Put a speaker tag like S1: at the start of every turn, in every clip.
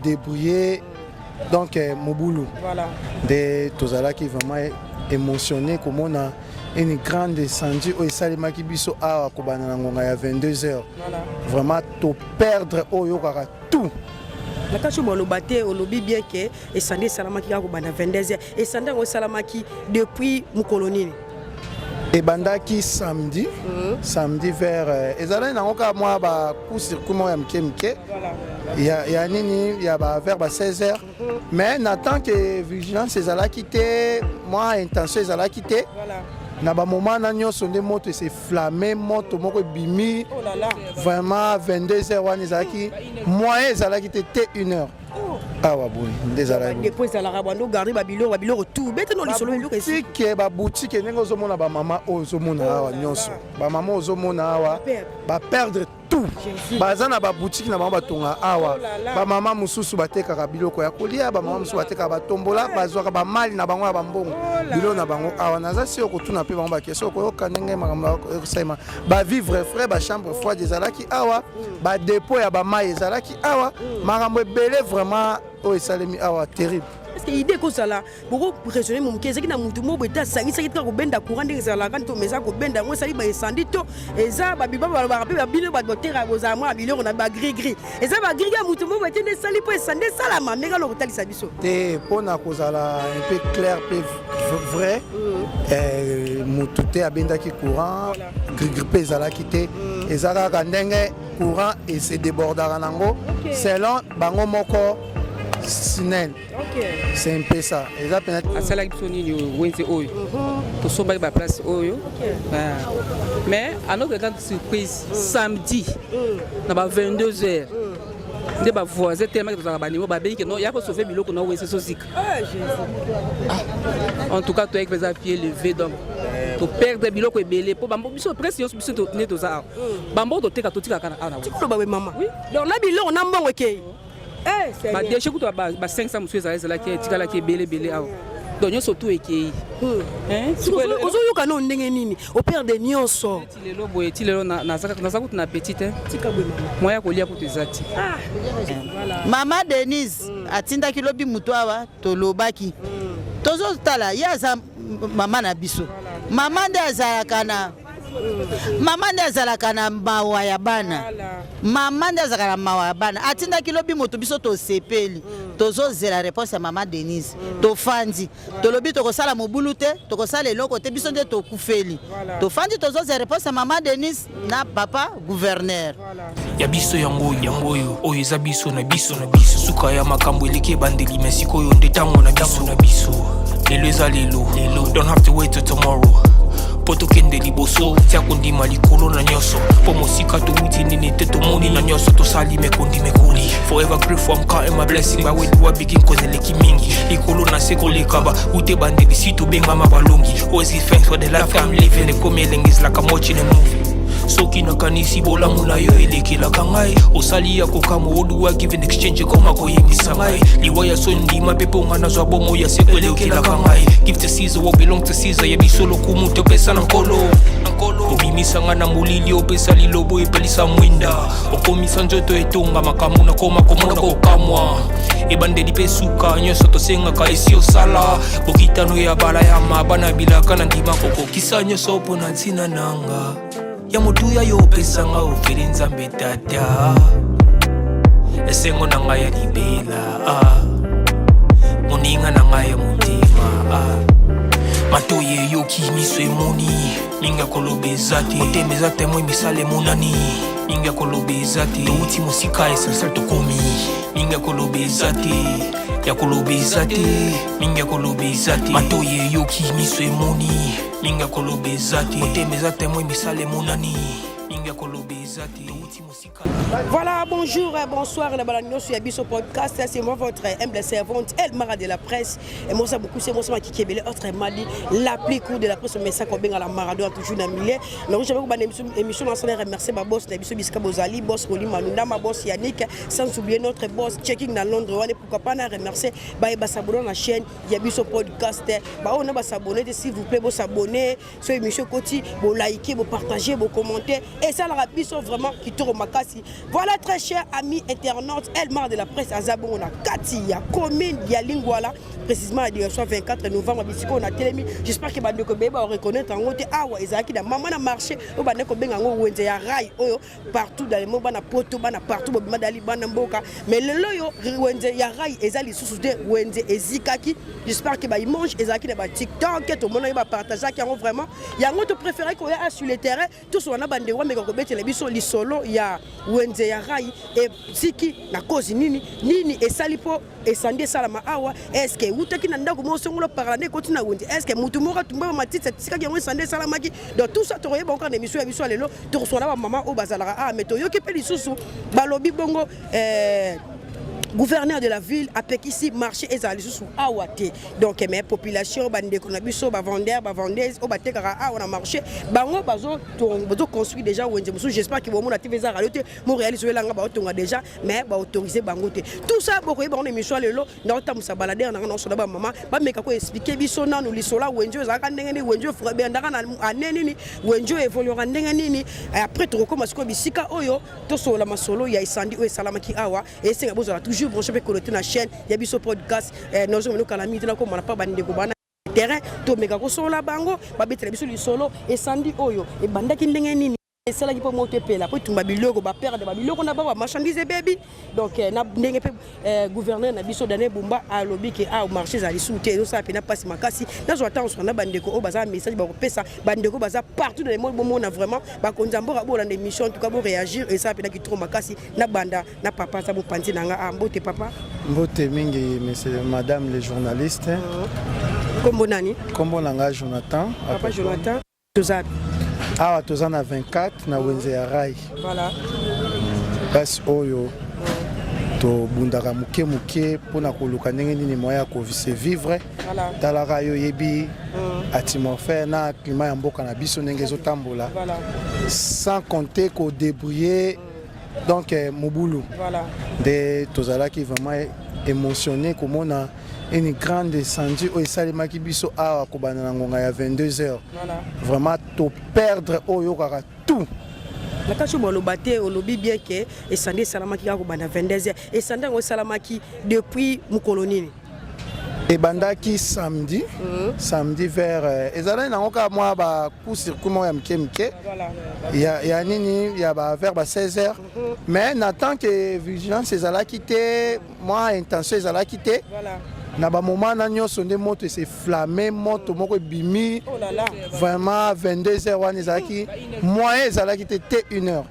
S1: débrouiller donc Moboulou.
S2: Voilà.
S1: De Tozala qui vraiment émotionné comme on a une grande descendue au Salima Kibiso à Kobana Ngonga à 22h.
S2: Voilà.
S1: Vraiment tout perdre au Yokara tout.
S2: La cache au lobaté au lobby bien que et Sandé Salamaki à Kobana 22h et Sandé au Salamaki depuis Moukoloni.
S1: Et bandaki samedi, samedi vers ezala na ngoka moi ba coup circuit moi ya mke. Il y a nini, il y a vers 16h. Mais n'attend que vigilance ezala quitté, moi intention ezala quitté. Voilà. Na ba moment na nyoso nde moto c'est flammé moto moko bimi. Oh là là. Vraiment 22h wana ezaki moyen ezala quitté 1h. Ah ouais bon, désolé.
S2: Depuis ça la rabando garder babilo tout. Bête non lisolo bilo que si.
S1: Boutique ba boutique nengo zo mona ba mama ozo mona awa nyonso. Ba mama ozo mona awa ba perdre tout. Baza na ba boutique na ba tonga awa. Ba mama mususu bateka ka biloko ya kolia, ba mama mususu bateka ba tombola, bazwa ba mali na bango ya bambongo. Bilo na bango awa naza si okotuna pe bango ba keso ko kanenge makambo ko ba vivre frais ba chambre froide ezalaki awa, ba dépôt ya ba mai ezalaki awa, makambo ebele vraiment oh salemi awa terrible.
S2: Parce que l'idée que ça là pour raisonner mon kese qui na mutu mo beta sangi sangi ka ko benda courant de ça là quand to mesa ko benda mo sali ba incendie to eza ba biba ba rappeler ba bino ba botera boza mo abilo on a ba gris gris eza ba gris gris mutu mo beta ne sali po incendie ça la ma mega lo kotalisa biso
S1: te pona ko zala un peu clair peu vrai mutu te abenda ki courant gris gris pe zala kité ezala ka ndenge courant et se débordara nango selon bango moko Sinel. C'est un peu ça. Et ça peut-être.
S3: À cela qui sont venus Wednesday Oyo. Pour sauver la place Oyo. Mais à notre grande surprise, samedi, à 22h, des voisins tellement que nous avons banni, il y a pas sauvé Bilo qu'on a oué c'est Sosik. En tout cas, tu as les pieds levés donc. To perdre biloko ebele po bambo biso presque yo biso to ne to za bambo to teka to tika kana ana
S2: tu ko ba maman oui donc na biloko na mbongo ke
S3: ba déchet kuto ba 500 monsieur za ki tika la ki ebele bele awo donc yo surtout ekei
S2: ozo yoka no ndenge nini au perdre nyonso
S3: tilelo boye tilelo na zaka na petite
S2: tika boye maman
S3: moya kolia ko tezati
S4: voilà mama Denise atinda kilobi mutwawa to lobaki tozo tala yaza mama na biso mama nde azalaka na mawa ya bana mama nde azalaka na mawa ya bana atinda kilobi moto biso to sepeli tozozela réponse ya mama Denise tofandi tolobi tokosala mobulu te tokosala eloko te biso nde tokufeli tofandi tozozela réponse ya mama Denise na papa gouverneur
S5: ya biso yango oyo eza biso na biso suka ya makambo eleki bandeli mesiko oyo nde tango na biso lelo eza lelo don't have to wait till tomorrow poto kende liboso tia kondima likolo na nyoso po mosika to wuti nini te to moni na nyoso to sali me koli forever grateful I'm counting my blessing by way do I begin cause eleki mingi likolo na seko lekaba ute bandeli si to benga mabalongi always give thanks for the life I'm living the coming is like I'm watching a movie soki na kanisi bola mula yo elekela kangai osali ya kokamo oduwa give in exchange koma koyembisa ngai liwaya so ndima pepo ngana zwa bomo ya sekwelekela kangai give to Caesar what belong to Caesar ya bisolo kumuntu pesa na nkolo obimisa ngana mulili opesa lilobo epelisa mwinda okomisa njoto etonga makamu na koma komona kokamwa ebandeli pesuka nyoso tosengaka esi osala bokitano ya bala ya mabana bilaka na ndima kokokisa nyoso pona ntina nanga ya mutuya yo pesanga ofere nzambe tata esengo na ngai ya libela moninga na ngai ya mutima matoye yoki miso emoni ninga kolobeza te otembeza temo emisala emonani ninga kolobeza te touti mosika esensel tokomi ninga kolobeza te ya kolobeza te ninga kolobeza te matoye yoki miso emoni ninga kolobeza te otembeza temo emisala emonani ninga kolobeza te touti mosika.
S2: Voilà, bonjour et bonsoir, les balanignos sur Yabiso Podcast. C'est moi, votre humble servante, El Mara de la presse. Et moi, ça beaucoup, c'est moi, qui Kébélé, autre Mali, la plus courte de la presse, mais ça, qu'on à la Maradona, toujours dans le milieu. Donc, j'avais une émission, on s'en remercier ma boss, Nabiso Biska Bozali, boss Roli Manunda, ma boss Yannick, sans oublier notre boss Checking dans Londres. Pourquoi pas, on remercier, bah, s'abonner à la chaîne Yabiso Podcast. Bah, on a s'abonner, s'il vous plaît, vous s'abonner sur l'émission Koti, vous liker, vous partager, vous commenter. Et ça, la Biso vraiment kitoko makasi. Voilà très chers amis internautes, El Mar de la presse Azabon na Kati ya commune ya Lingwala précisément la direction 24 novembre bisiko na Telemi. J'espère que bande ko beba reconnaître en ngote awa ezaki na maman na marché o bande ko benga ngo wenze ya rai oyo partout dans le monde bana poto bana partout bobima dali bana mboka mais lelo yo wenze ya rai ezali susu de wenze ezikaki. J'espère que ba image ezaki na ba TikTok to mona ba partager ki ngo vraiment ya ngo to préféré ko ya sur le terrain tous wana bande wa meka ko betela biso lisolo ya wenze ya rai et siki na cause nini esali po esande salama awa est-ce que utaki na ndako mo songolo parler ko tina wenze est-ce que mutu moko tumba matite sika ki ngo esande salama ki donc tout ça to yeba encore na émission ya biso lelo to reçoit ba maman o bazalaka mais to yoki pe lisusu balobi bongo gouverneur de la ville a pek ici marché ezali sous awate donc mes population bande ko na biso ba vendeur ba vendeuse o batekara a on a marché bango bazo construit déjà wenze musu. J'espère que bon na tiveza ralote mo réaliser langa ba otonga déjà mais ba autoriser bango te tout ça boko yeba on émission lelo na otamusa balader na no so ba maman ba meka ko expliquer biso na no lisola wenze ezaka ndenge ni wenze frebe ndaka na aneni ni wenze évoluera ndenge nini après to ko masiko bisika oyo to so la masolo ya isandi o salama ki awa et c'est bozo toujours branché pe connecté na chaîne ya biso podcast nous sommes calamité na ko mona pa bande ko bana terrain to meka ko so la bango ba betela biso li solo et sandi oyo e bandaki ndenge nini esala ki po moto pela po tumba biloko ba perdre ba biloko na ba marchandise baby donc na ndenge pe gouverneur na biso dane bumba a lobby ke a marché za li souté so ça pena passe makasi na zo attendre na bande ko o baza message ba ko pesa bande ko baza partout dans le monde bon on a vraiment ba konzambora bo dans émission en tout cas bo réagir et ça pena ki trop makasi na banda na papa za bo panzi nanga a mbote papa
S1: mbote mingi monsieur madame les journalistes
S2: kombo nani
S1: kombo nanga Jonathan
S2: papa Jonathan Tozab
S1: awa toza na 24 na wenze ya rai
S2: voilà
S1: basi oyo to bundaka muke pona koluka ndenge nini moya ya kovise vivre talaka yo yebi atmosphère na climat ya mboka na biso ndenge ezotambola sans compter ko débrouiller donc mobulu nde tozalaki vraiment émotionné komona une grande incendie au salimaki biso awa kobana na ngonga ya 22h vraiment to perdre oyo kaka tout
S2: la kacho bo lobate o lobi bien que incendie salamaki ka kobana 22h incendie ngo salamaki depuis mukolonini
S1: et bandaki samedi samedi vers ezala na ngoka moi ba coup circuit moi ya mke ya nini ya ba vers ba 16h mais n'attend que vigilance ezala quitté moi intention ezala quitté na ba moment na nyonso nde moto se flammé moto moko bimi vraiment 22h wana ezalaki moyen ezalaki te 1h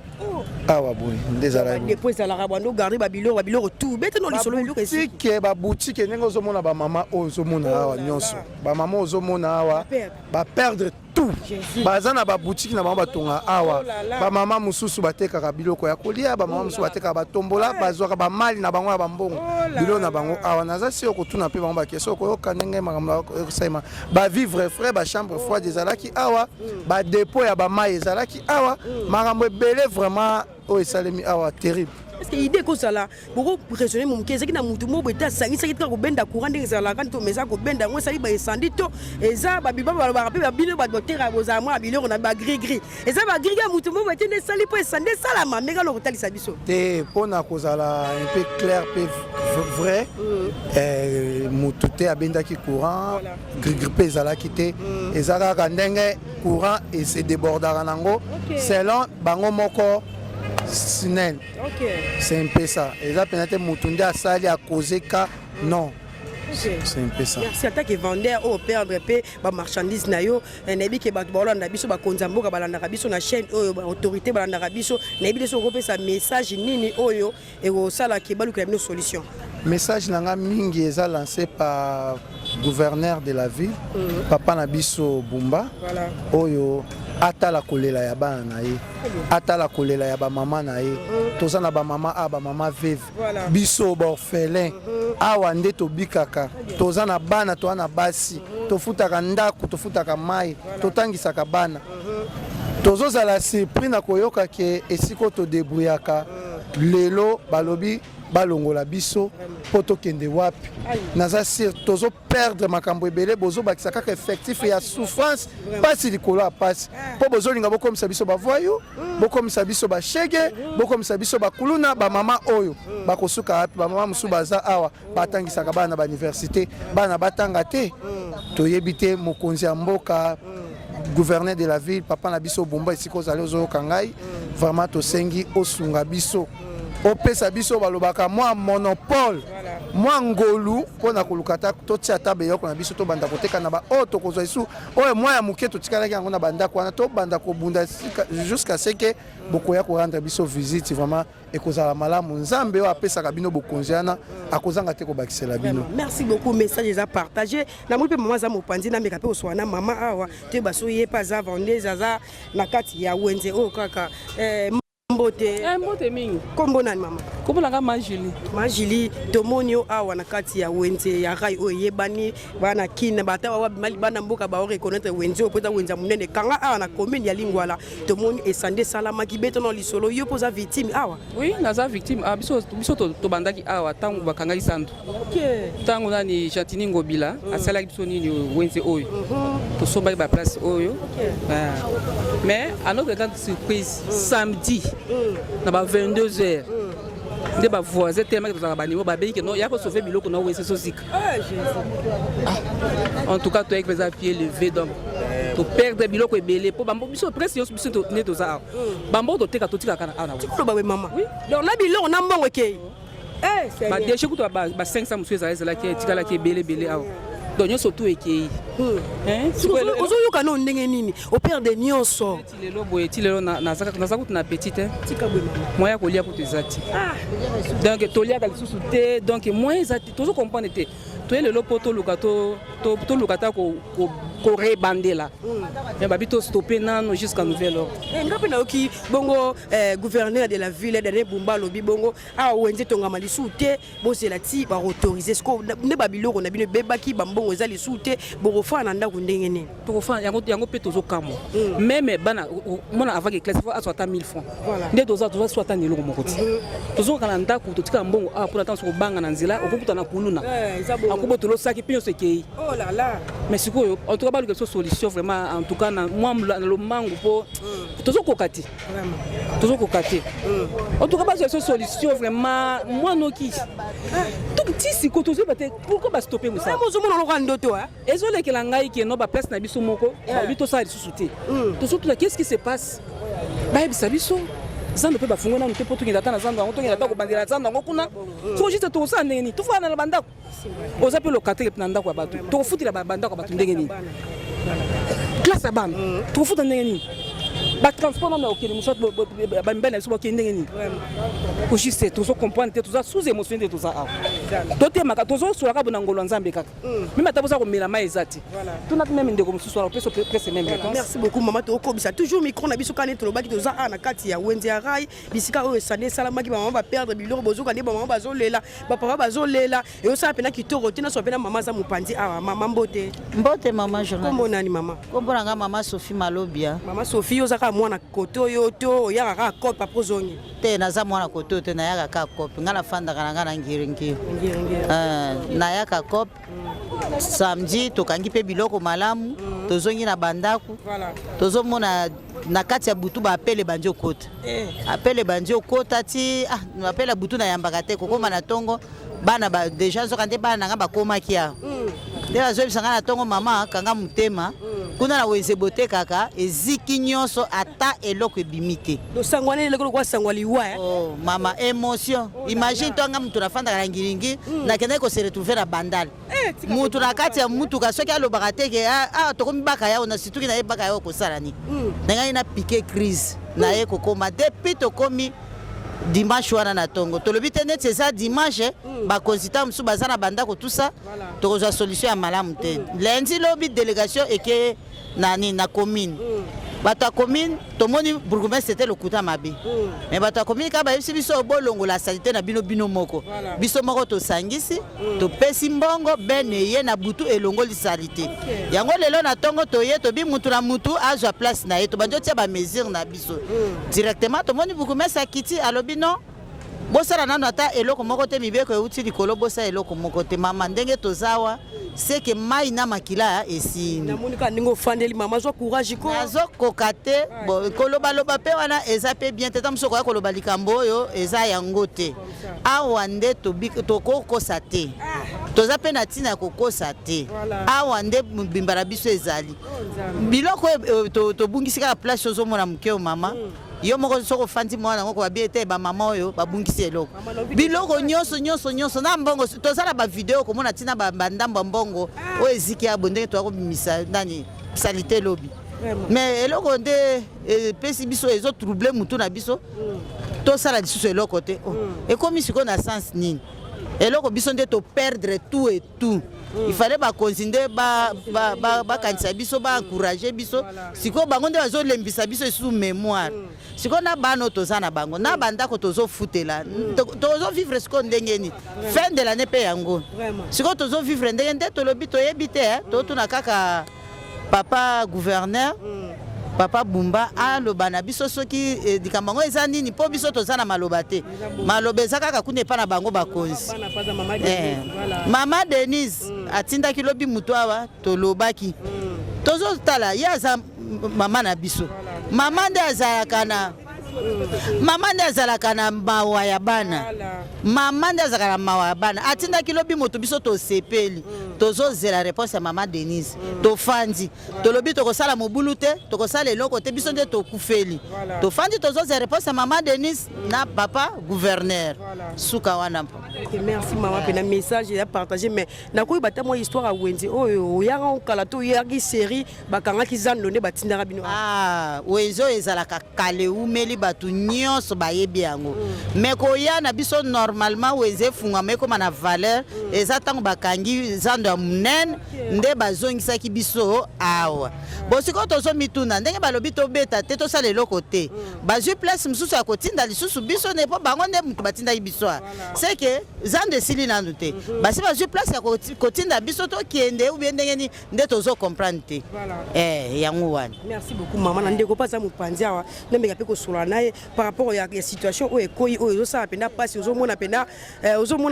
S1: awa boy ndezala
S2: depuis ezalaka bando garder ba biloko tout bete no lisolo biloko esi
S1: ke ba boutique ndenge ozomona ba mama ozomona awa nyonso ba mama ozomona awa ba perdre tout baza na ba boutique na bango batonga awa ba mama mususu batekaka biloko ya kolia ba mama mususu batekaka batombola bazwaka ba mali na bango ya bambongo biloko na bango awa naza si okotuna pe bango bakeso koyoka ndenge makambo ekosaima ba vivre frais ba chambre froide ezalaki awa ba dépôt ya ba mai ezalaki awa makambo ebele vraiment o esalemi awa terrible.
S2: Est-ce que l'idée que ça là beaucoup raisonner mon kese qui na mutu mo beta sangi ça qui ka ko benda courant ndenge ça là quand to meza ko benda ngo sali ba incendie to eza ba biba ba rappeler ba bino ba docteur a boza moi biloko na ba gris eza ba gris ga mutu mo beta ne sali po incendie sala ma mega lo kotali sa biso
S1: te pona ko zala un peu clair peu vrai mutu te abendaki courant gris pe zala kité ezaka ka ndenge courant et se débordara nango selon bango moko Sinel. C'est un peu ça. Et là, peut-être Moutounde a sali à causer ka non. C'est un peu ça.
S2: Merci à ta qui vendeur au perdre pe ba marchandise na yo nebi ke ba bolanda biso ba konzamboka balanda biso na chaîne autorité balanda biso nebi de so kopesa message nini oyo et au sala ke baluka une solution.
S1: Message nanga mingi eza lancé par gouverneur de la ville papa na biso Bumba oyo atala kolela ya bana na ye atala kolela ya ba mama na ye toza na ba mama a ba mama veuve biso ba orphelin awa nde tobikaka toza na bana to na basi tofutaka ndako tofutaka mai totangisaka bana tozozala surpris na koyoka ke esiko to débrouillaka lelo balobi balongola biso po tokende wapi naza sir tozo perdre makambo ebele bozobakisa kaka effectif ya souffrance pasi likolo ya pasi mpo bozolinga bokomisa biso bavoyu bokomisa biso bashege bokomisa biso bakuluna bamama oyo bakosuka wapi bamama mosusu baza awa batangisaka bana na bauniversité bana batanga te toyebi te mokonzi ya mboka gouverneur de la ville papa na biso bomba esika ozali ozoyoka ngai vraiment tosengi osunga biso opesa biso balobaka mwa monopole mwa ngolu mpona koluka ta totia ta biloko na biso tobanda koteka na baoyo tokozwa esu oyo mwa ya moke totikalaki yango na bandako wana tobanda kobunda jusqu'à ce que bokoya korendre biso visite vraiment ekozala malamu nzambe oyo apesaka bino bokonzi wana akozanga te kobakisela bino.
S2: Merci beaucoup, message eza partagé na moi pe mama za mopanzi na meka pe oswana mama awa te baso ye pa za vendez za na kati ya wenze o kaka mbote
S3: mingi
S2: kombo nani mama
S3: kombo nanga Majili tomoni awa na kati ya wenze ya rai o yebani bana kina bata wa mali bana mboka ba reconnaître wenze o pota wenza munene kanga awa na commune ya Lingwala tomoni esande salama kibeto no lisolo yo poza victime awa oui naza victime biso to bandaki awa tangu bakanga isandu tangu nani Jantini Ngobila asalaki biso nini wenze oyo to somba ba place oyo mais à notre grande surprise samedi na ba 22h nde ba voisin tellement que tozaka banimo babei que non ya ko sauver biloko na wenze sosika en tout cas toi avec les pieds levés donc to perdre biloko ebele po bambo biso presque yo biso to ne toza bambo to teka to tika kana ana
S2: tiko ba mama oui donc na biloko na mbongo ke
S3: ba déchet kuto ba 500 monsieur ezala ki tika la ki ebele awa donc nyonso tu ekei
S2: ozoyoka no ndenge nini operde nyonso
S3: tilelo naza kutu na petite moya kolia kutu eza te donc toliaka lisusu te donc moya eza te tozo comprendre te toye lelo po toluka ta korebandela mais babi tostoppe nano jusqu'à nouvel ordre
S2: ngapi nayoki bongo gouverneur de la ville dane bumba lobi bongo awa wenze tongama lisusu te bozela ti baautorize siko nde babiloko na bino bebaki bambongo eza lisusu te bokofana na ndako ndenge nini
S3: tokofana yango mpe tozokamwa meme bana mona avant que classe faut aswa ata 1000 francs nde toza soit ata eloko moko ti tozoka na ndako totika mbongo awa mpona ntanso kobanga na nzela okokuta na kuluna akobo tolosaki mpe nyonso ekei mais sikoyo en tout cas baluka biso solution vraiment en tout cas na mwa na lomangu mpo tozokoka te en tout cas bazwa biso solution vraiment mwa noki ti siko tozoyeba te pourquoi bastoppe mosala
S2: mozomona lokola ndoto
S3: ezolekela ngai ke no baplace na biso moko babi tosala lisusu te tozotuna qu'est-ce qui se passe bayebisa biso zando mpe bafungo nanu te mpo tokenda ata na zando yango tokenda ata kobandela zando yango kuna so juste tokosala ndenge nini tofana na bandako oza mpe lokatere na ndako ya bato tokofutela bandako ya bato ndenge nini classe ya bana tokofuta ndenge nini batransport nano okende mosu bamibali na biso bakende ndenge nini juste tozocomprendre te toza sous émotion te toza awa totemaka tozosolaka bona ngolo ya nzambe kaka meme ata boza komela mai eza te tunaki meme ndeko mosusu ala opesa presque même réponse.
S2: Merci beaucoup mama tokobisa toujours micro na biso kane tolobaki toza awa na kati ya wenze ya rai bisika oyo esande esalamaki bamama baperdre biloko bozoka nde bamama bazolela bapapa bazolela eyosala mpena kitoko te naso mpena mama aza mopanzi awa mama mbote
S4: mama journal
S2: kombo nani mama
S4: kombo nanga mama Sophie Malobia
S2: mama Sophie ozaka mwana kote oyo to oyaka kaka kope apo ozongi
S4: te naza mwana kote oyo te nayaka kaka kope nga nafandaka na nga na ngiringiri nayaka kope samedi tokangi mpe biloko malamu tozongi na bandako tozomona na kati ya butu baapele bandi okota apele bandi okota ti apele ya butu nayambaka te kokóma na ntongo bana deja nzoka nde bana nanga bakomaki awa nde bazoyebisa nga na ntongo mama kanga motema kuna na wenze botekaka eziki nyonso ata eloko ebimi te
S2: losangwana eloko lokwa sangwa liwa
S4: mama émotion imagine tonga mutu nafandaka na ngiringi nakendaki kose retrouve na bandale mutu na kati ya mutuka soki alobaka teke tokomi baka yao na situki na ye baka yao kosala nini nangai na piqué crise na ye kokoma depuis tokomi dimanche wana na tongo tolobi te neti eza dimanche bakonsita mosusu baza na bandako tusa tokozwa solution ya malamu te lundi lobi délégation eke nani na commune bato ya commune tomoni bourgmestre c'était lokuta mabe mais bato ya commune kaka bayebisi biso bolongola salite na bino moko biso moko tosangisi topesi mbongo bene ye na butu elongoli salite yango lelo na ntongo toye tobi mutu na mutu azwa place na ye tobandi otia bamesure na biso directement tomoni bourgmestre akiti alobi non bosala nano ata eloko moko te mibeko euti likolo bosala eloko moko te mama ndenge tozawa c'est que mai na makila esini
S2: namonika ndenge ofandeli mama zwa courage ko
S4: nazokoka te kolobaloba mpe wana eza mpe bien te ta mosu okoya koloba likambo oyo eza yango te awa nde tokokosa te toza mpe na ntina ya kokosa te awa nde mbimba na biso ezali biloko tobungisi kaka place ozomona mokeo mama yo moko soko ofandi mwana yango kobabi ete bamama oyo babungisi eloko biloko nyonso na mbongo tozala bavideo komona ntina bandambo ya mbongo oyo eziki ya bondenge toya kobimisa nani salite lobi mais eloko nde epesi biso ezotrouble mutu na biso tosala lisusu eloko te ekomi sikoyo na sens nini eloko biso nde toperdre tout et tout il fallait bakonzinde bakanisa biso baencourage biso sikoyo bango nde bazolembisa biso esusu mémoire sikoyo na bano toza na bango na bandako tozofutela tozovivre sikoyo ndenge nini fin de l'année mpe yango sikoyo tozovivre ndenge nde tolobi toyebi te totuna kaka papa gouverneur papa Bumba aloba na biso soki likambo yango eza nini mpo biso toza na maloba te maloba eza kaka kuna epa na bango bakonzi mama Denise atindaki lobi mutu awa tolobaki tozotala ye aza mama na biso mama nde azalaka na mawa ya bana mama nde azalaka na mawa ya bana atindaki lobi moto biso tosepeli tozozela réponse ya mama Denise tofandi tolobi tokosala mobulu te tokosala eloko te biso nde tokufeli tofandi tozozela réponse ya mama Denise na papa gouverneur suka wana
S2: merci mama pena message ya partager mais nakoyi batamo histoire ya Wenze oyo oyanga okala to yaki série bakangaki zando nde batindaka bino
S4: Wenze ezalaka kale umeli batu nyonso bayebi yango mais koya na biso normalement Wenze fungama ekoma na valeur eza tango bakangi zando ya munene nde bazongisaki biso awa bosiko tozomituna ndenge balobi tobeta te tosala eloko te bazwi place mosusu ya kotinda lisusu biso ne mpo bango nde mutu batindaki biso c'est que zando esili nanu te basi bazwi place ya kotinda biso tokende ou bien ndenge ni nde tozocomprendre te yango wana.
S2: Merci beaucoup mama na ndeko pasa mopanzi awa ndembeka mpe kosola naye par rapport ya situation oyo ekoyi oyo ezosala mpena mpasi ozomona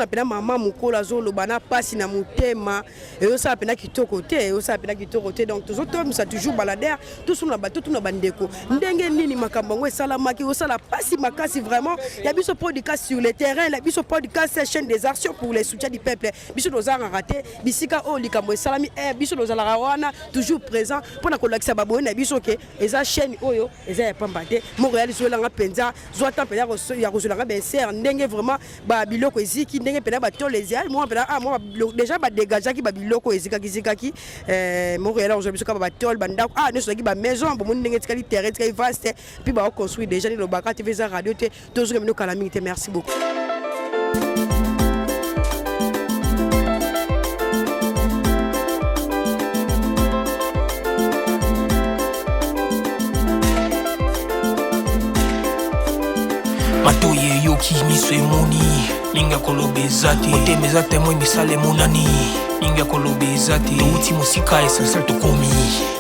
S2: mpena mama mokolo azoloba na mpasi na motema ezosala mpena kitoko te donc tozotomisa toujours baladere tosuna bato tuna bandeko ndenge nini makambo yango esalamaki osala mpasi makasi vraiment ya biso podcast sur le terrain la biso podcast chaîne des actions pour les soutiens du peuple biso tozanga raté bisika oyo likambo esalami biso tozalaka wana toujours présent mpona kolakisa baboye na biso ke eza chaîne oyo eza ya pamba te montréal ezolanga mpenza zwa temps mpena ya kozolanga benser ndenge vraiment babiloko eziki ndenge mpena batole ezali mwa mpena déjà badegageaki babiloko ezikaki montréal ozwa biso kaka batole bandako nyonso ezalaki bamaison bomoni ndenge etikali terrain etikali vaste puis baoconstruire déjà nilobaka tv eza radio te tozoka bino kala mingi te merci beaucoup.
S5: matoye yoki miso emoni ninga koloba te motema eza temo misala emonani ninga koloba te touti mosika esensal tokomi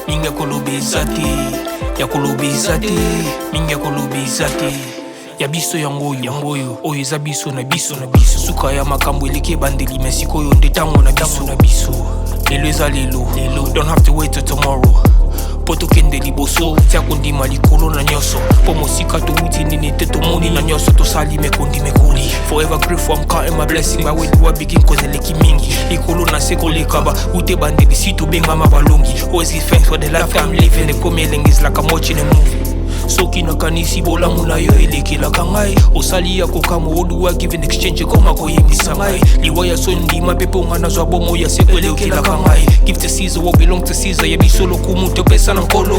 S5: ninga koloba te ya koloba te ninga koloba te ya biso yango oyo eza biso na biso suka ya makambo eleki ebandeli me sikoyo nde ntango na biso lelo eza lelo don't have to wait till tomorrow po tokende liboso tia kondima likolo na nyonso po mosika touti nini te tomoni na nyonso tosali mekoli forever grateful I'm counting my blessing my way to begin cause eleki mingi likolo na se kolekaba ute bandeli si tobengama balongi always give thanks for the life I'm living the come elengi is like I'm watching a movie soki nakanisi bolamu na yo elekelaka ngai osali ya kokamo oluwa give in exchange koma koyebisa ngai liwa ya so ndima mpe mpo nga nazwa bomo ya seko elekelaka ngai give to Caesar what belong to Caesar yebiso lokumu topesa na nkolo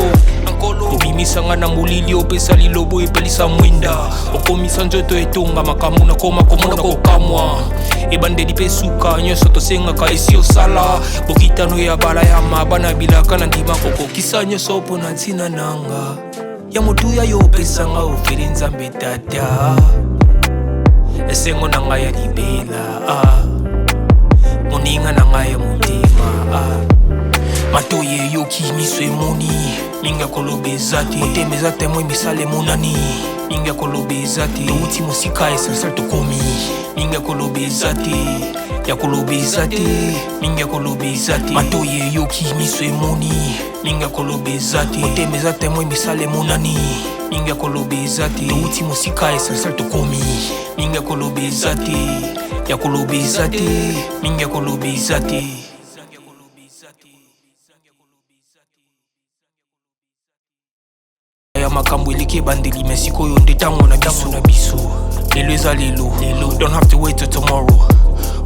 S5: obimisanga na molili opesa lilobo epelisa mwinda okomisa nzoto etonga makamu na koma komona kokamwa ebandeli mpe suka nyonso tosengaka esi osala bokitano ya bala ya mabana bilaka na ndima kokokisa nyonso mpo na ntina nanga ya motuya yo opesanga ofeli nzambe tata esengo na ngai ya libela moninga na ngai ya motema matoye yoki yoki miso emoni minga koloba eza te motema eza temoi misala emonani minga koloba eza te touti mosika esensel tokomi minga koloba eza te ya koloba eza te minga koloba eza te matoye yoki miso emoni minga koloba eza te motema eza temoi misala emonani minga koloba eza te touti mosika esensel tokomi minga koloba eza te ya koloba eza te minga koloba eza te ya makambo eleki ebandeli me sikoyo nde ntango na biso lelo eza lelo don't have to wait till tomorrow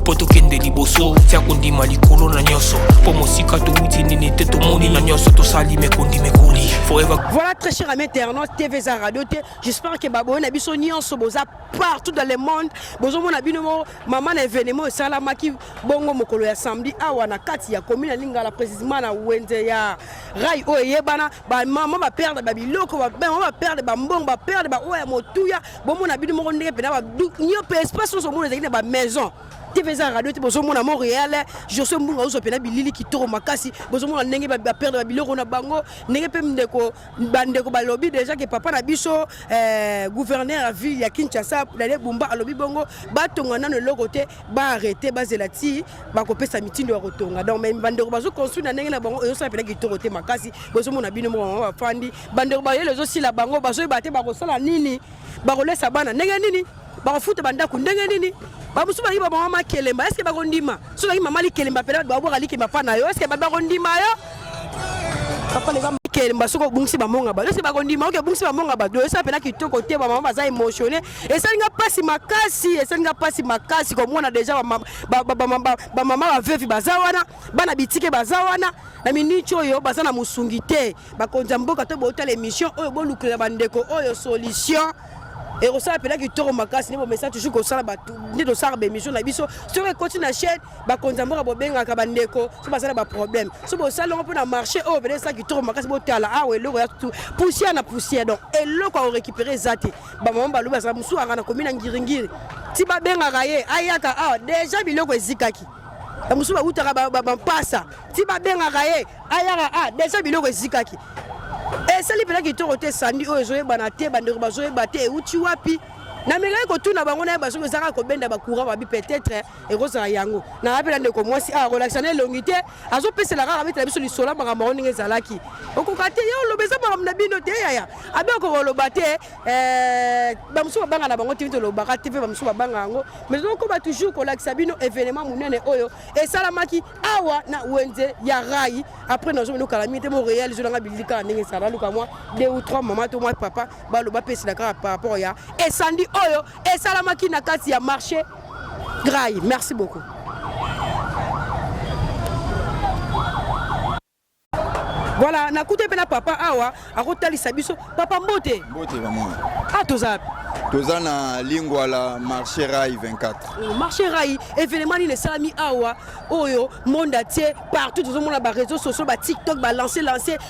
S5: po tokende liboso tia kondima likolo na nyonso po mosika touti nini te tomoni na nyonso tosali mekondi mekoli forever.
S2: Voilà très cher ami internaute TV za radio te. J'espère que babo na biso nyonso boza partout dans le monde bozo mona bino maman na événement salamaki bongo mokolo ya samedi awa na kati ya commune lingala précisément na Wenze ya Rai o yebana ba maman ba perdre ba biloko ba maman ba perdre ba mbongo ba perdre ba oya motuya bomo na bino moko ndenge pena ba nyo pe espace so mona zakina ba maison TV za radio te bozo mona Montréal je suis mbunga ozo pena bilili kitoro makasi bozo mona ndenge ba perdre ba biloko na bango ndenge pe ndeko bandeko ba lobby déjà que papa na biso gouverneur à ville ya Kinshasa d'aller Bumba alobi bongo batonga na loko te ba arrêter ba zelati ba kopesa mitindo ya kotonga donc même bandeko bazo construire na ndenge na bango ozo pena kitoro te makasi bozo mona bino mo ba fandi bandeko ba yelo zo sila bango bazo bate ba kosala nini ba kolesa bana ndenge nini ba kofuta bandako ndenge nini ba musu ba yiba mama kelemba est-ce que ba kondima so ba mama li kelemba pena ba bo kali kemba pana yo est-ce que ba kondima yo papa les gars kelemba soko bungsi ba monga ba est-ce que ba kondima OK bungsi ba monga ba do ça pena kitoko te ba mama baza émotionné et ça nga pasi makasi comme on a déjà ba mama ba veuve bazawana bana bitike bazawana na minicho yo baza na musungi te ba konza mboka to bo tele émission oyo bo lukela bandeko oyo solution. Et on s'appelle qui tourne ma casse, ni message toujours qu'on s'en bat, ni de ça, émission la biso. Si on continue à chaîne, bah quand on va bien à Kabandeko, c'est pas ça le problème. Si on s'en on peut marcher, oh ben ça qui tourne ma casse, bon t'es là, ah ouais, le tout poussière na poussière donc et le quand on récupérer zati, bah maman bah le bah ça me souvient à la commune en Giringiri. Si bah bien à rayer, ayaka ah déjà biloko zikaki. La musu bah où t'as bah passa. Si bah bien à rayer, ayaka ah déjà biloko zikaki. Et ça libéra qui te sandi o ezoye banate bandeko bazoye bate uti wapi na mega ko tuna bango na baso ko saka ko benda ba courant ba bi peut-être et ko sa yango na rapela ndeko mwasi a relaxer longité azo pese la rara avec la biso lisola ba ngama oninge zalaki okokate yo lobeza ba mna bino te yaya abe ko lobate ba muso banga na bango tivito lobaka TV ba muso banga ngo mais ko ba toujours ko relaxer bino événement munene oyo et salamaki awa na Wenze ya Rai après nous sommes calamité Montréal je nga bilika ndenge sala luka moi 2 ou 3 maman to moi papa ba loba pese la par rapport ya et sandi oyo et salamaki na kati ya marché Rai. Merci beaucoup. Voilà, na koute pena papa awa akotali sabiso papa mbote
S6: maman
S2: ah toza
S6: na lingua la marché Rai 24
S2: marché Rai événement ni le salami awa oyo monde tie partout tout le monde ba réseaux sociaux ba TikTok ba lancer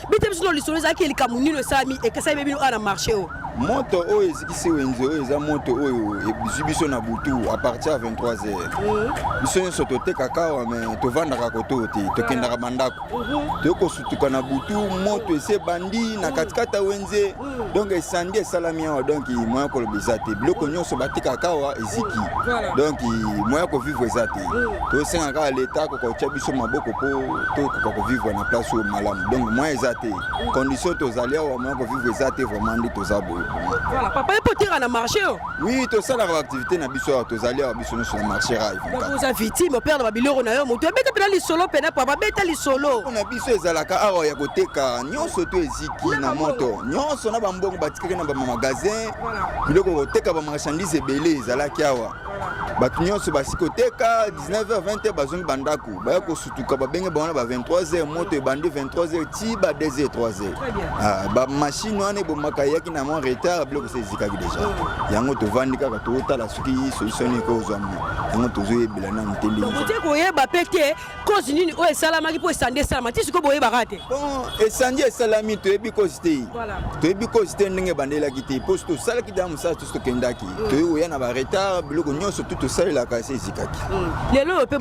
S2: bitem sur le solo za ki likamuni le salami et que ça bebino na marché o
S6: moto oyo ezikisi Wenze oyo eza moto oyo biso na butu à partir à 23h biso nyonso totekaka awa mais tovandaka koto te tokendaka bandako tokosutuka na butu moto ese bandi na katikati ya Wenze donc esandi esalami awa donc moya koloba eza te biloko nyonso batekaka awa eziki donc moya kovivre eza te tosengaka leta kokotia biso maboko po tokoka kovivre na place oyo malamu donc moya eza te condition tozali awa moya kovivre eza te vraiment ndi toza boye.
S2: Voilà, papa est poté à la marché.
S6: Oui, tout ça la activité na biso tozali à biso sur le marché Rai.
S2: Vous avez victime perdre ba biloko na yo moto beta pena li solo pena papa beta li solo.
S6: On a biso ezalaka awa ya koteka nyonso to eziki na moto. Nyonso na ba mbongo batikaka na ba magasin. Biloko koteka ba marchandise ebele ezalaki awa. Batu nyonso basikoteka 19h 20h bazongi bandako. Ba ko sutuka ba benge ba 23h moto ebandi 23h ti ba 2h 3h. Ah ba machine wana bomaka yaki na mon retard biloko se ezikaki déjà. Yango tovandi kaka totala soki solution ni ko zwa mo. Yango tozoyebela na nteli.
S2: Mote ko yeba pete cause nini o esalamaki po esande salama ti siko boyeba kate.
S6: Bon esandi esalami toyebi cause te. Voilà. Toyebi cause te ndenge bandela kite posto sala ki damu sa to kendaki. Toyo ya na ba retard biloko nyonso tout tosalelaka se ezikaki
S2: lelo pe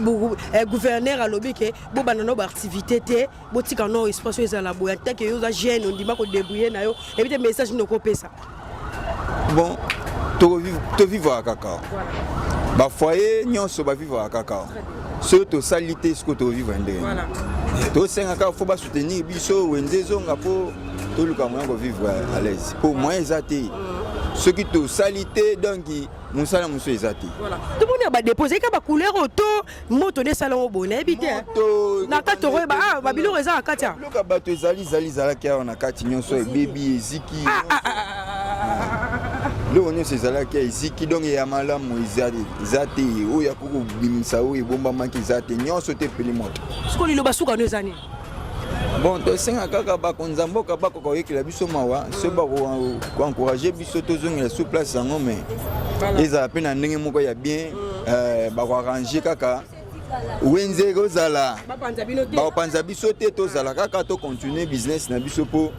S2: gouverneur alobi ke bobanda no baactivité te botika no espace ezala boya te ke yo za jeune ondima kodébrouiller na yo ebi te message nokopesa
S6: bon tovivre kaka bafoyer nyonso bavivre kaka so tosali te siko tovivre ndenge tosengaka fo basoutenir biso wenze ezonga mpo toluka moyen kovivre à l'aise mpo moyen eza te soki tosali te donc mosala mosusu eza te
S2: tomoni badépose eka bacouleur oto moto nde esalango boye nayebi te na kati tokoyeba babiloko eza na kati ya
S6: biloko bato ezalaki awa na kati nyonso ebebi eziki biloko nyonso ezalaki eziki donc ya malamu eza te oyo ya kokobimisa oyo ebombamaki eza te nyonso te peli moto
S2: siko liloba sukano eza nini
S6: bon tosenga kaka bakonzi ya mboka bakoka oyekela biso mawa so bakoencourage biso tozongela sur place yango mais ezala mpe na ndenge moko ya bien bakoarrange kaka wenze kozala bakopanza biso te tozala kaka tocontinue business na biso mpo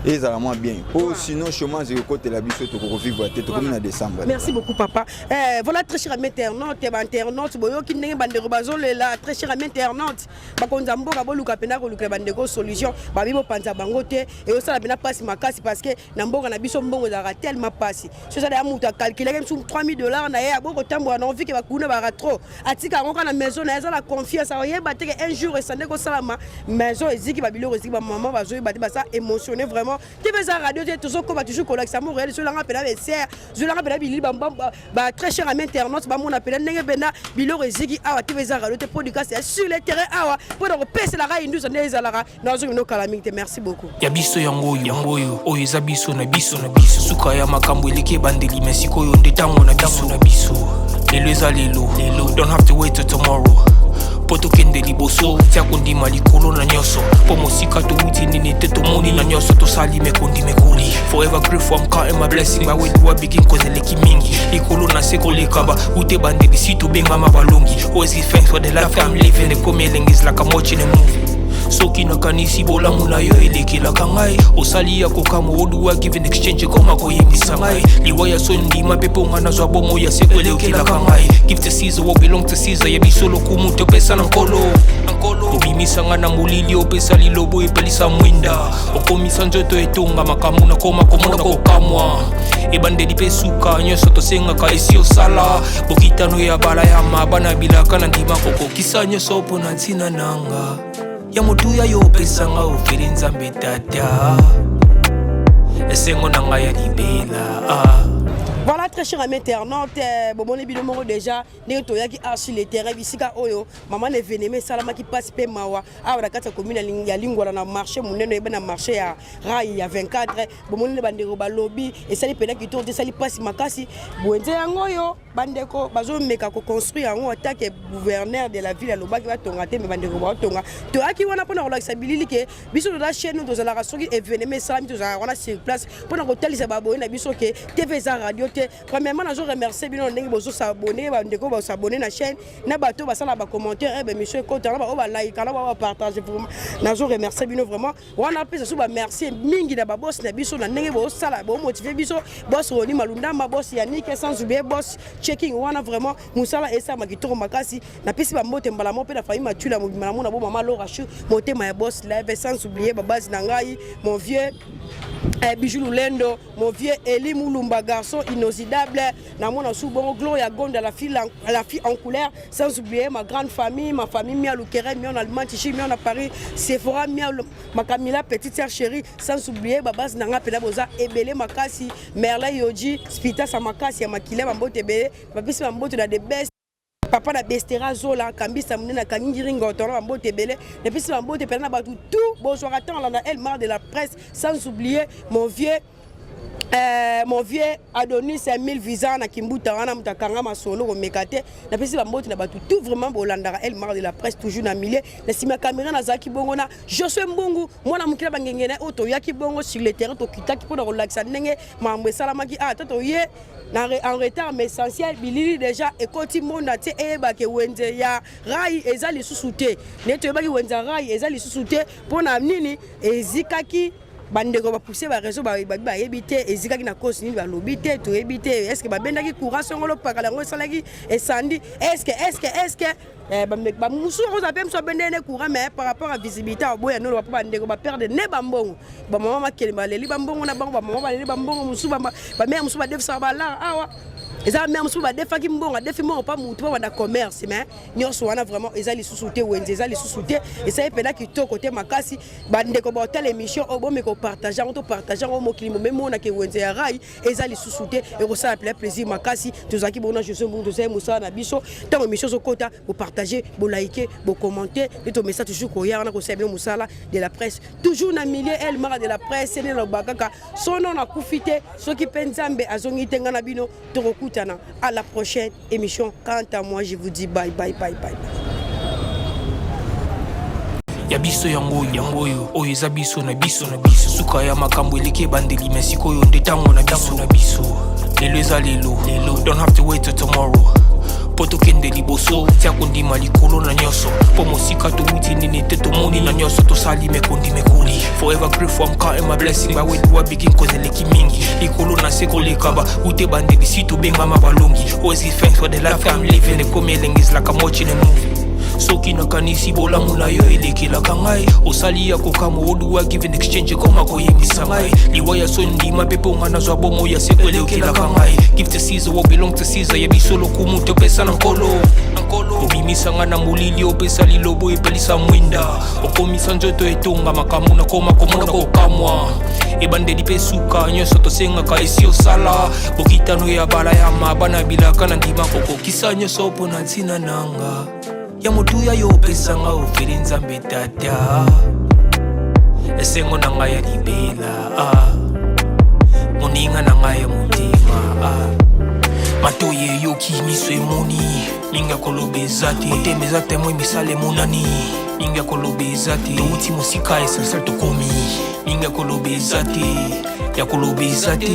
S6: ezala moins bien mpo sinon chômage ekokotela biso tokovivre te tokomi na décembre.
S2: Merci beaucoup papa. Voilà très cher ami internaute boyoki ndenge bandeko bazolela très cher ami internaute bakonza mboka boluka pena koluka bandeko solution babi bopanza bango te et osala pena passe makasi parce que na mboka na biso mbongo ezalaka tellement passe so ça ya mutu calculer comme sur $3000 na ye aboko tambola na envie que bakuna bara trop atika ngo na maison na ezala confiance oyeba te que un jour esande ko salama maison eziki babilo eziki ba maman bazoyi bati basa émotionné vraiment TV za radio te toujours ko ba toujours collection mo réel sur la pena ser je la rappelle bili ba très cher ami internaute ba mon appel ndenge bena bilo eziki awa TV za radio te podcast sur le terrain awa pour repasser la raille nous on ezalaka na zo no calamité. Merci beaucoup
S5: ya biso yangoyo oyo eza biso na biso suka ya makambo eleki bandeli mesiko yo ndetango na biso lelo eza lelo don't have to wait till tomorrow poto kende liboso tia kondima likolo na nyoso po mosika to uti nini te to moni na nyoso to sali mekondi mekoli forever grateful I'm counting my blessing my way to begin cause eleki mingi likolo na seko lekaba ute bandeli si to benga mabalongi always give thanks for the life I'm living the coming is like I'm watching a movie soki nakanisi bolamu na yo elekelaka ngai osali ya kokamo oduwa give in exchange koma koyembisa ngai liwaya so ndima pepo nga nazwa bomo ya seko elekelaka ngai give to Caesar what belong to Caesar yebi lokumu topesa na nkolo obimisa nga na molili opesa lilobo epelisa mwinda okomisa nzoto etonga makamu na koma komona kokamwa ebandeli pe suka nyonso tosengaka esi osala bokitano ya bala ya mabana bilaka na ndima kokokisa nyonso mpo na ntina nanga ya motuya yo opesanga ofere nzambe tata esengo na ngai ya libela.
S2: Voilà très cher ami internaute bomoni bino moko déjà ndenge toyaki sur le terrain bisika oyo maman événement salama qui passe pe mawa awa na kata commune ya lingwala na marché munene eba na marché ya rail ya 24 bomoni le bandeko ba lobby et sali pena ki tourne sali passe makasi bwenze yango yo bandeko bazo meka ko construire yango attaque gouverneur de la ville alobaki ba tonga te me bandeko ba tonga toyaki wana pona ko lakisa bilili ke biso de la chaîne to zala soki événement salami to zala wana sur place pona ko talisa ba boye na biso ke TV za radio. Premièrement, je remercie bien les gens qui s'abonnent, qui s'abonnent à la chaîne, qui ont commentaires, monsieur Kota, qui like, qui partager. Je remercie bien vraiment. On a appelé ça merci mingi da boss na biso na ndenge bo sala bo motiver biso boss Roni Malunda ma boss Yannick sans oublier boss checking wana vraiment musala esa makitoro makasi na pesi ba mbote mbala mo pe na fayi matula mo bimala mo na bo mama Laura Chou motema ya boss live sans oublier ba base na ngai mon vieux Bijou Lulendo, mon vieux Eli Moulumba, garçon inoxydable, Namona Soubon, Gloria Gonda, la fille en couleur, sans oublier ma grande famille, ma famille Mia Loukere, Mia en Allemagne, Tichi, Mia en Paris, Sephora, Mia, ma Camilla, petite sœur chérie, sans oublier Babas Nanga Pelaboza, Ebele Makasi, Merla Yoji, Spita Samakasi, Yamakile, Mambo Tebe, Babis Mambo, tu as des best. Papa na bestera zola kambisa munena kangiringa otona mbote belé depuis ce mbote pena ba tout bonsoir attends là elle marre de la presse sans oublier mon vieux Adonis 1000 visa na Kimbuta wana mutakanga masolo ko mekate na pesi ba mbote na ba tout vraiment bolandara elle marre de la presse toujours na milieu na sima caméra na zaki bongo na Josué Mbungu mwana mukila bangengene oto yaki bongo sur le terrain to kitaki pona relaxa ndenge mambe salamaki toto ye en retard mais essentiel bilili déjà ekoti monde te eba ke wenze ya rai ezali susute neto ebaki wenza rai ezali susute pona nini ezikaki bandeko ba pousser ba réseau ba éviter ezikaki na cause ni ba lobité to éviter est-ce que ba bendaki courant songolo pakala ngo salaki esandi est-ce que ba musu ko za pem so bendene courant mais par rapport à visibilité aboya no ba bandeko ba perdre ne bambongo ba mama makeli baleli bambongo na bango ba mama baleli bambongo musu ba mère musu ba defsa ba la awa eza même so ba defaki mbongo defi mo pa mutu ba na commerce mais nyonso wana vraiment eza li sous-souté wenze eza li sous-souté et ça epena ki to côté makasi bandeko ba hotel émission obomi ko partager on to partager on mokili mo même on a ke wenze ya rai eza li sous-souté et ko ça plaisir makasi tozaki bona je suis bon to sai musa na biso tant émission so kota pour partager pour liker pour commenter et to message toujours ko ya na ko sabe musala de la presse toujours na milieu El Mara de la presse ne lo bakaka sono na kufite soki penzambe azongi tenga na bino to à la prochaine émission. Quant à moi, je vous dis bye bye bye bye.
S5: Ya biso yango oyo eza biso na biso suka ya makambo eleki bandeli mesiko yo ndetango na biso lelo eza lelo don't have to wait till tomorrow poto kende liboso tia kondima likolo na nyoso po mosika to wuti nini te to moni na nyoso to sali mekondi mekoli forever grateful I'm counting my blessing by way do begin cause eleki mingi likolo na seko lekaba ute bandeli sito benga mabalongi always give thanks for the life I'm living the coming is like I'm watching a movie soki na kanisi bola muna yo elekela kangai osali ya kokamo oduwa give in exchange koma koyembisa ngai liwaya so ndima pepo ngana zwa bomo ya sekwelekela kangai give to Caesar what belong to Caesar ya bisolo kumuntu pesa na nkolo obimisa ngana mulili opesa lilobo epelisa mwinda okomisa njoto etonga makamu na koma komona kokamwa ebandeli pesuka nyoso tosenga ka esi osala bokitano ya bala ya mabana bilaka na ndima kokokisa nyoso pona ntina nanga ya motuya yo pesanga ofere nzambe tata esengo na ngai ya libela moninga na ngai ya motema matoye yoki miso emoni minga kolobeza te otemeza temwe misale monani minga kolobeza te touti mosika esensel tokomi minga kolobeza te ya kolobeza te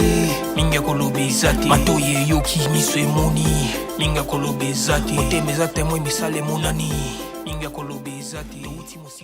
S5: minga kolobeza te matoye yoki miso emoni minga kolobeza te otemeza temwe misale monani minga kolobeza te touti